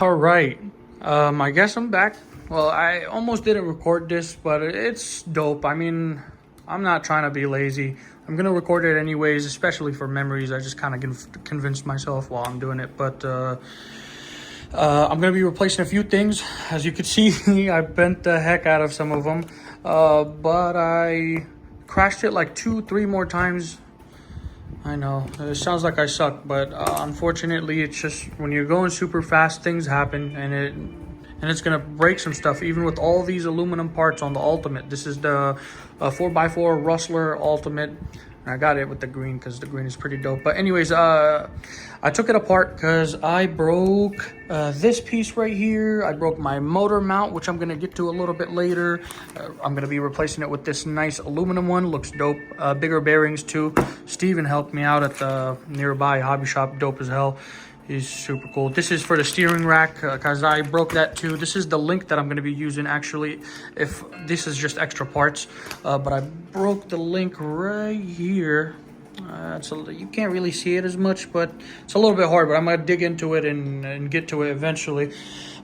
All right. I guess I'm back. Well, I almost didn't record this, but it's dope. I mean, I'm not trying to be lazy. I'm gonna record it anyways, especially for memories. I just kind of convinced myself while I'm doing it. But I'm gonna be replacing a few things. As you can see, I bent the heck out of some of them. But I crashed it like 2, 3 more times. I know, it sounds like I suck, but unfortunately, it's just when you're going super fast, things happen, and it's gonna break some stuff. Even with all these aluminum parts on the Ultimate, this is the 4x4 Rustler Ultimate. I got it with the green because the green is pretty dope. But anyways, I took it apart because I broke this piece right here. I broke my motor mount, which I'm going to get to a little bit later. I'm going to be replacing it with this nice aluminum one. Looks dope. Bigger bearings too. Steven helped me out at the nearby hobby shop. Dope as hell. He's super cool. This is for the steering rack because I broke that too. This is the link that I'm going to be using actually. If this is just extra parts, but I broke the link right here. So you can't really see it as much, but it's a little bit hard. But I'm going to dig into it and get to it eventually.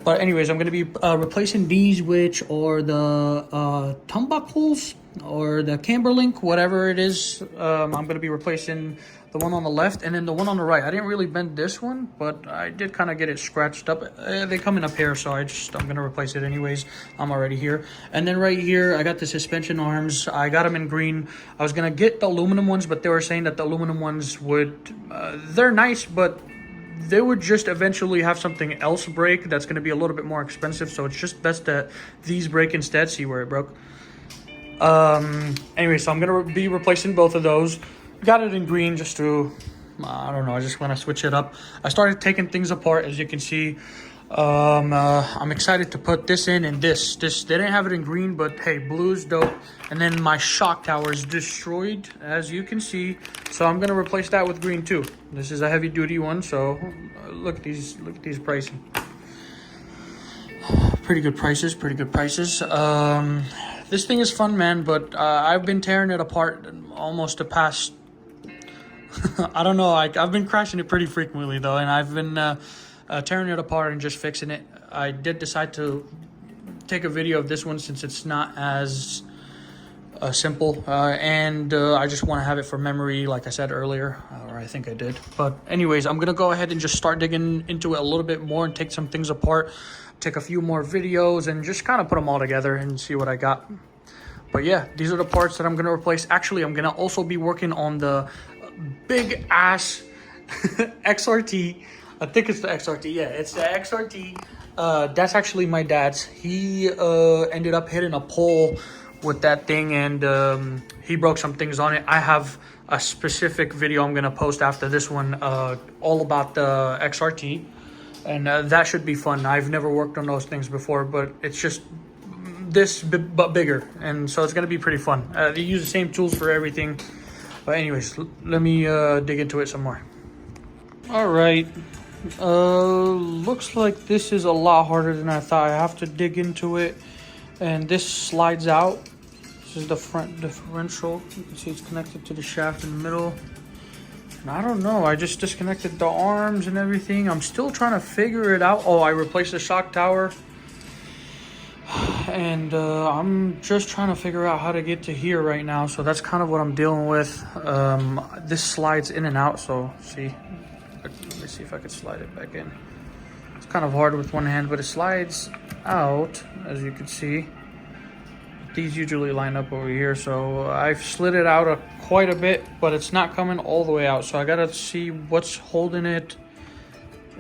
But anyways, I'm going to be replacing these, which are the tumbuckles or the camber link, whatever it is. I'm going to be replacing the one on the left and then the one on the right. I didn't really bend this one, but I did kind of get it scratched up. They come in a pair, so I'm going to replace it anyways. I'm already here. And then right here, I got the suspension arms. I got them in green. I was going to get the aluminum ones, but they were saying that the aluminum ones would, they're nice, but they would just eventually have something else break that's going to be a little bit more expensive. So it's just best that these break instead. See where it broke. Anyway, so I'm going to be replacing both of those. Got it in green just to, I don't know, I just want to switch it up. I started taking things apart, as you can see. I'm excited to put this in and this. They didn't have it in green, but hey, blue's dope. And then my shock tower is destroyed, as you can see. So I'm going to replace that with green too. This is a heavy duty one, so look at these pricing. Pretty good prices. This thing is fun, man, but I've been tearing it apart almost the past, I don't know, I've been crashing it pretty frequently though, and I've been tearing it apart and just fixing it. I did decide to take a video of this one since it's not as simple, and I just want to have it for memory, like I said earlier, or I think I did. But anyways, I'm going to go ahead and just start digging into it a little bit more and take some things apart, take a few more videos, and just kind of put them all together and see what I got. But yeah, these are the parts that I'm going to replace. Actually, I'm going to also be working on the big ass XRT. I think it's the XRT. Yeah, it's the XRT. That's actually my dad's. He ended up hitting a pole with that thing, and he broke some things on it. I have a specific video I'm going to post after this one all about the XRT. And that should be fun. I've never worked on those things before, but it's just this but bigger, and so it's gonna be pretty fun. They use the same tools for everything. But anyways, let me dig into it some more. All right, looks like this is a lot harder than I thought. I have to dig into it, and this slides out. This is the front differential. You can see it's connected to the shaft in the middle. And I don't know, I just disconnected the arms and everything. I'm still trying to figure it out. Oh, I replaced the shock tower. And I'm just trying to figure out how to get to here right now. So that's kind of what I'm dealing with. This slides in and out, so see. Let me see if I could slide it back in. It's kind of hard with one hand, but it slides out, as you can see. These usually line up over here, so I've slid it out quite a bit, but it's not coming all the way out. So I gotta see what's holding it,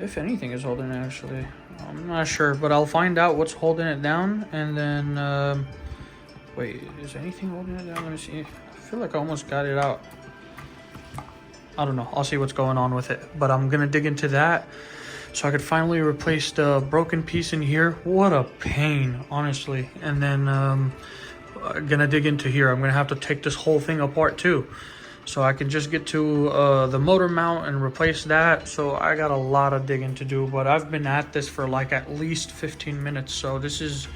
if anything is holding it actually. I'm not sure, but I'll find out what's holding it down, and then wait, is anything holding it down? Let me see. I feel like I almost got it out. I don't know, I'll see what's going on with it, but I'm gonna dig into that so I could finally replace the broken piece in here. What a pain, honestly. And then I'm gonna dig into here. I'm gonna have to take this whole thing apart too, so I can just get to the motor mount and replace that. So I got a lot of digging to do, but I've been at this for like at least 15 minutes. So this is,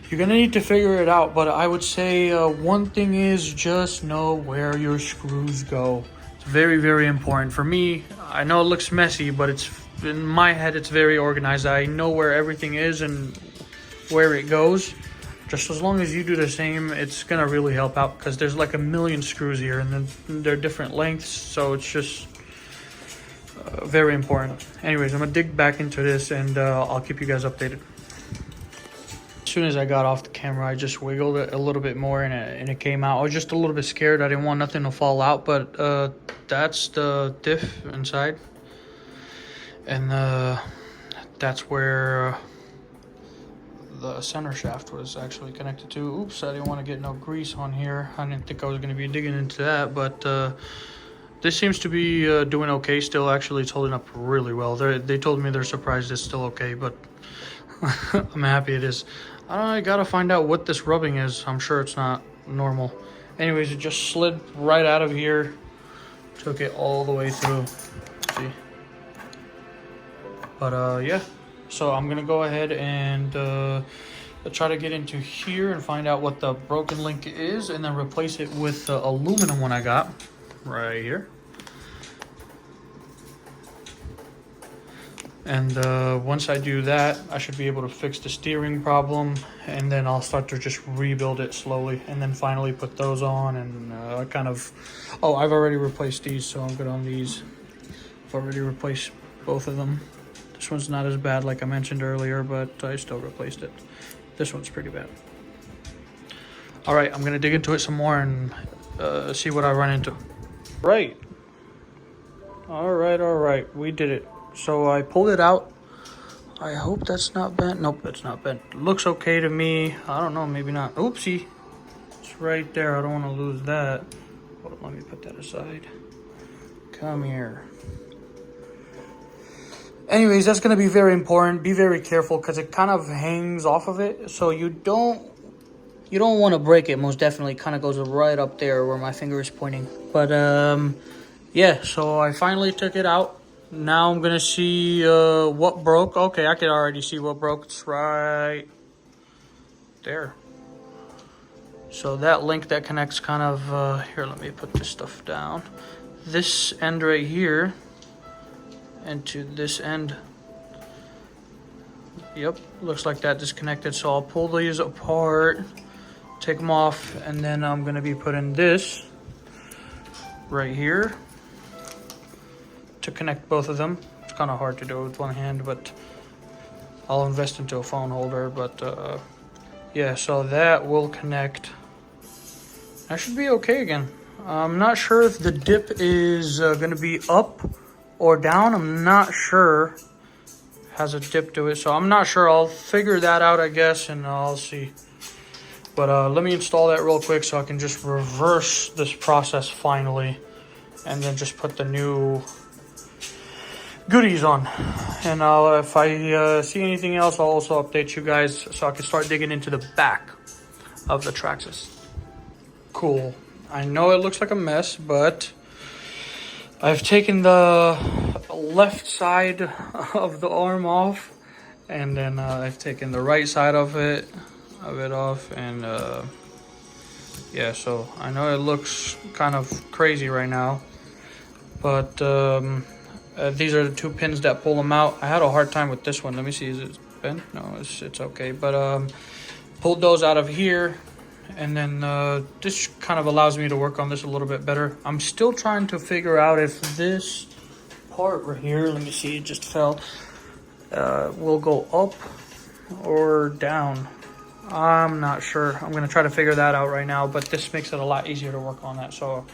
you're gonna need to figure it out. But I would say one thing is just know where your screws go. It's very, very important. For me, I know it looks messy, but it's in my head, it's very organized. I know where everything is and where it goes. Just as long as you do the same, it's gonna really help out, because there's like a million screws here and then they're different lengths, so it's just very important. Anyways, I'm gonna dig back into this and I'll keep you guys updated. As soon as I got off the camera, I just wiggled it a little bit more and it came out. I was just a little bit scared. I didn't want nothing to fall out, but that's the diff inside. And that's where the center shaft was actually connected to. Oops, I didn't want to get no grease on here. I didn't think I was going to be digging into that, but this seems to be doing okay still. Actually, it's holding up really well. They told me they're surprised it's still okay, but I'm happy it is. I gotta find out what this rubbing is. I'm sure it's not normal. Anyways, it just slid right out of here. Took it all the way through. Let's see. But yeah, so I'm gonna go ahead and try to get into here and find out what the broken link is, and then replace it with the aluminum one I got right here. And once I do that, I should be able to fix the steering problem, and then I'll start to just rebuild it slowly, and then finally put those on. And oh, I've already replaced these, so I'm good on these. I've already replaced both of them. This one's not as bad like I mentioned earlier, but I still replaced it. This one's pretty bad. All right, I'm gonna dig into it some more and see what I run into. Right. All right, we did it. So I pulled it out. I hope that's not bent. Nope, it's not bent. Looks okay to me. I don't know, maybe not. Oopsie. It's right there. I don't want to lose that. Hold on, let me put that aside. Come here. Anyways, that's going to be very important. Be very careful, because it kind of hangs off of it. So you don't want to break it, most definitely. It kind of goes right up there where my finger is pointing. But yeah, so I finally took it out. Now I'm gonna see what broke. Okay, I could already see what broke. It's right there. So that link that connects kind of here, let me put this stuff down. This end right here and to this end. Yep, looks like that disconnected. So I'll pull these apart, take them off, and then I'm gonna be putting this right here to connect both of them. It's kind of hard to do with one hand, but I'll invest into a phone holder. But yeah, so that will connect. That should be okay again. I'm not sure if the dip is going to be up or down. I'm not sure. Has a dip to it, so I'm not sure. I'll figure that out, I guess, and I'll see. But let me install that real quick so I can just reverse this process finally, and then just put the new goodies on. And if I see anything else, I'll also update you guys so I can start digging into the back of the Traxxas. Cool. I know it looks like a mess, but I've taken the left side of the arm off, and then I've taken the right side of it off, and yeah, so I know it looks kind of crazy right now, but these are the two pins that pull them out. I had a hard time with this one. Let me see, is it bent? No, it's okay. But pulled those out of here, and then this kind of allows me to work on this a little bit better. I'm still trying to figure out if this part right here, let me see, it just fell, will go up or down. I'm not sure. I'm gonna try to figure that out right now, but this makes it a lot easier to work on that. So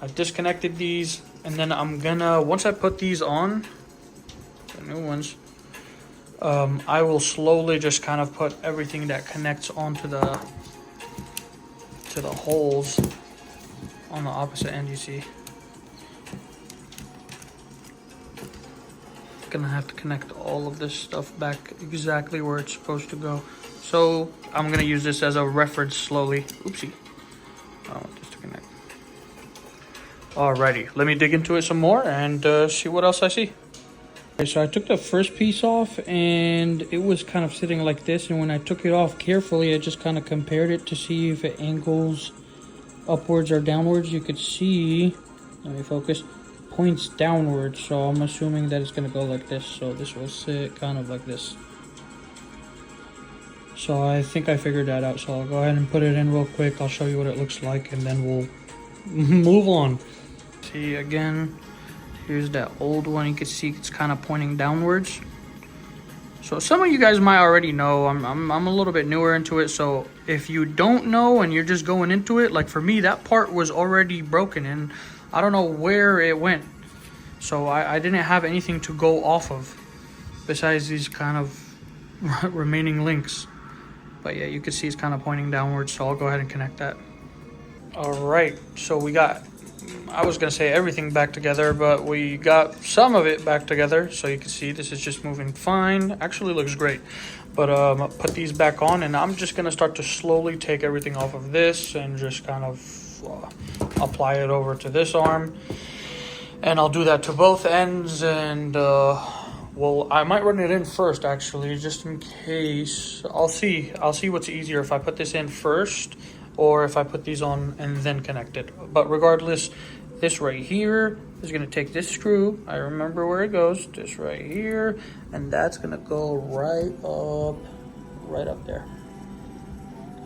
I disconnected these, and then I'm gonna, once I put these on, the new ones, I will slowly just kind of put everything that connects onto the holes on the opposite end, you see. Gonna have to connect all of this stuff back exactly where it's supposed to go. So I'm gonna use this as a reference slowly. Oopsie. I don't want this to connect. Alrighty, let me dig into it some more and see what else I see. Okay, so I took the first piece off and it was kind of sitting like this, and when I took it off carefully, I just kind of compared it to see if it angles upwards or downwards. You could see, let me focus, points downwards, so I'm assuming that it's gonna go like this. So this will sit kind of like this. So I think I figured that out. So I'll go ahead and put it in real quick. I'll show you what it looks like, and then we'll move on. See, again, here's that old one. You can see it's kind of pointing downwards. So some of you guys might already know. I'm a little bit newer into it. So if you don't know and you're just going into it, like for me, that part was already broken and I don't know where it went. So I didn't have anything to go off of besides these kind of remaining links. But yeah, you can see it's kind of pointing downwards. So I'll go ahead and connect that. All right, so we got, I was gonna say everything back together, but we got some of it back together. So you can see this is just moving fine. Actually looks great. But I'll put these back on, and I'm just gonna start to slowly take everything off of this and just kind of apply it over to this arm. And I'll do that to both ends, and well, I might run it in first actually, just in case. I'll see what's easier, if I put this in first or if I put these on and then connect it. But regardless, this right here is gonna take this screw. I remember where it goes, this right here, and that's gonna go right up there.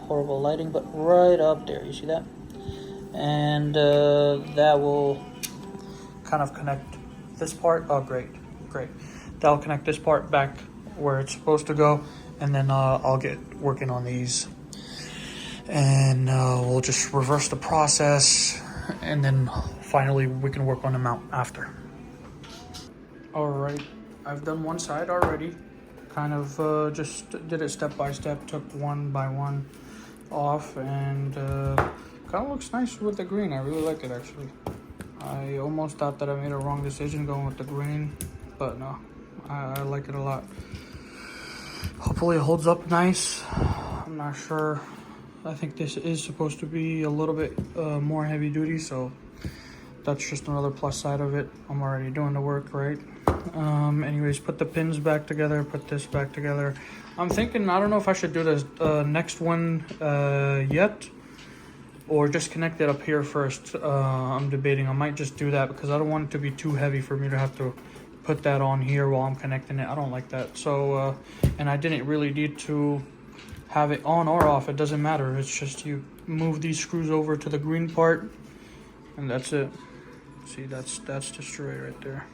Horrible lighting, but right up there, you see that? And that will kind of connect this part. Oh, great. That'll connect this part back where it's supposed to go, and then I'll get working on these. And we'll just reverse the process, and then finally we can work on the mount after. All right, I've done one side already. Kind of just did it step by step, took one by one off, and kind of looks nice with the green. I really like it actually. I almost thought that I made a wrong decision going with the green, but no, I like it a lot. Hopefully it holds up nice. I'm not sure. I think this is supposed to be a little bit more heavy duty, so that's just another plus side of it. I'm already doing the work, right? Anyways, put the pins back together, put this back together. I'm thinking, I don't know if I should do this next one yet, or just connect it up here first. I'm debating. I might just do that because I don't want it to be too heavy for me to have to put that on here while I'm connecting it. I don't like that. So, and I didn't really need to have it on or off. It doesn't matter. It's just you move these screws over to the green part, and that's it. See, that's destroyed right there.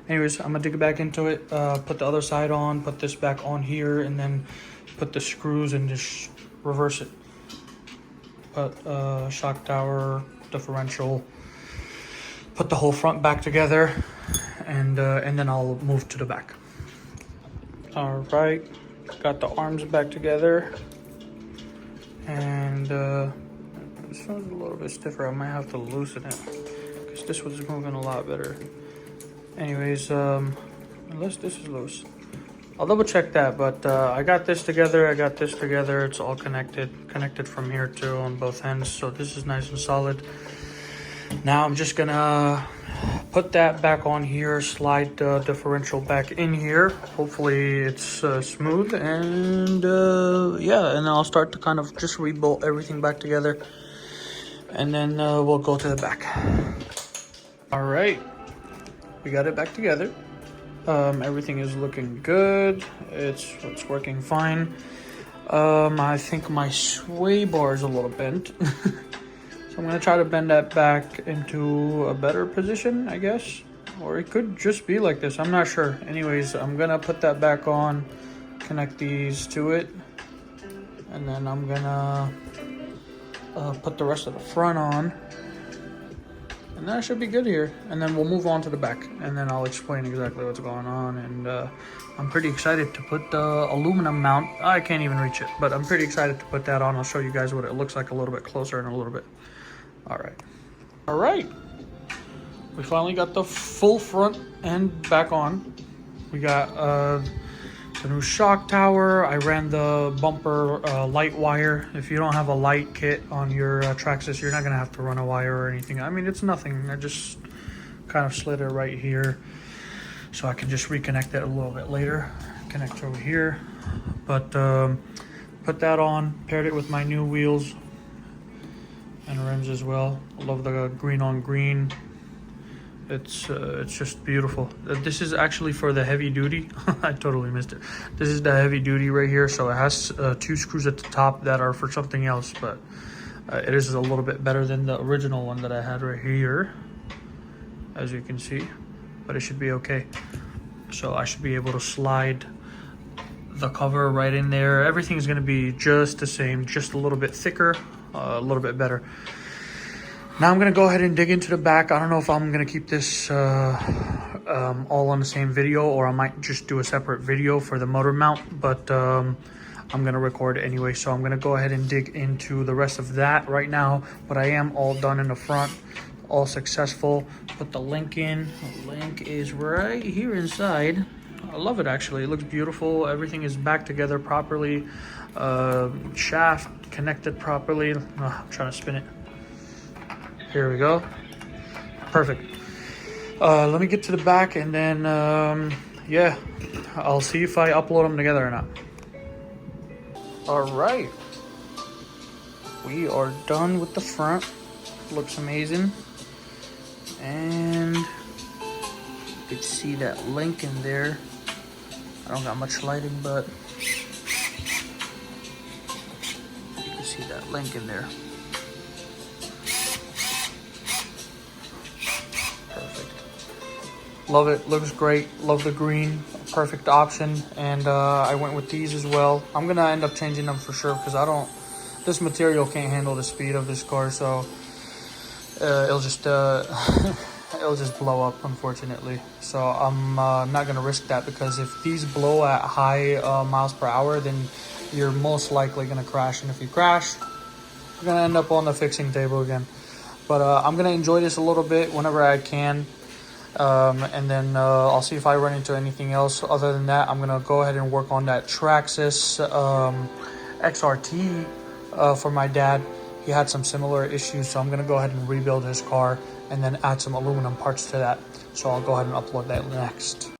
Anyways, I'm gonna dig back into it, put the other side on, put this back on here, and then put the screws and just reverse it. Put shock tower, differential, put the whole front back together, and then I'll move to the back. All right, got the arms back together, and this one's a little bit stiffer. I might have to loosen it because this one's moving a lot better. Anyways, unless this is loose, I'll double check that. But I got this together, I got this together. It's all connected from here too on both ends. So this is nice and solid. Now I'm just gonna put that back on here, slide the differential back in here. Hopefully it's smooth, and yeah, and then I'll start to kind of just rebolt everything back together, and then we'll go to the back. All right, we got it back together. Everything is looking good. It's working fine. I think my sway bar is a little bent. So I'm gonna try to bend that back into a better position, I guess. Or it could just be like this, I'm not sure. Anyways, I'm gonna put that back on, connect these to it, and then I'm gonna put the rest of the front on. And that should be good here. And then we'll move on to the back, and then I'll explain exactly what's going on. And I'm pretty excited to put the aluminum mount. I can't even reach it, but I'm pretty excited to put that on. I'll show you guys what it looks like a little bit closer in a little bit. All right. We finally got the full front end back on. We got the new shock tower. I ran the bumper light wire. If you don't have a light kit on your Traxxas, you're not gonna have to run a wire or anything. I mean, it's nothing. I just kind of slid it right here, so I can just reconnect it a little bit later. Connect over here, but put that on. Paired it with my new wheels and rims as well. I love the green on green. It's just beautiful. This is actually for the heavy duty. I totally missed it. This is the heavy duty right here. So it has 2 screws at the top that are for something else, but it is a little bit better than the original one that I had right here, as you can see, but it should be okay. So I should be able to slide the cover right in there. Everything is going to be just the same, just a little bit thicker, a little bit better. Now I'm going to go ahead and dig into the back. I don't know if I'm going to keep this all on the same video, or I might just do a separate video for the motor mount, but I'm going to record it anyway. So I'm going to go ahead and dig into the rest of that right now. But I am all done in the front, all successful. Put the link in. The link is right here inside. I love it, actually. It looks beautiful. Everything is back together properly. Shaft connected properly. I'm trying to spin it. Here we go. Perfect. Let me get to the back, and then yeah, I'll see if I upload them together or not. All right, we are done with the front. Looks amazing, and you can see that link in there. I don't got much lighting, but you can see that link in there. Love it, looks great. Love the green, perfect option. And I went with these as well. I'm gonna end up changing them for sure, because this material can't handle the speed of this car, so it'll just it'll just blow up, unfortunately. So I'm not gonna risk that, because if these blow at high miles per hour, then you're most likely gonna crash. And if you crash, you're gonna end up on the fixing table again. But I'm gonna enjoy this a little bit whenever I can. And then I'll see if I run into anything else. Other than that, I'm gonna go ahead and work on that Traxxas XRT for my dad. He had some similar issues, so I'm gonna go ahead and rebuild his car and then add some aluminum parts to that. So I'll go ahead and upload that next.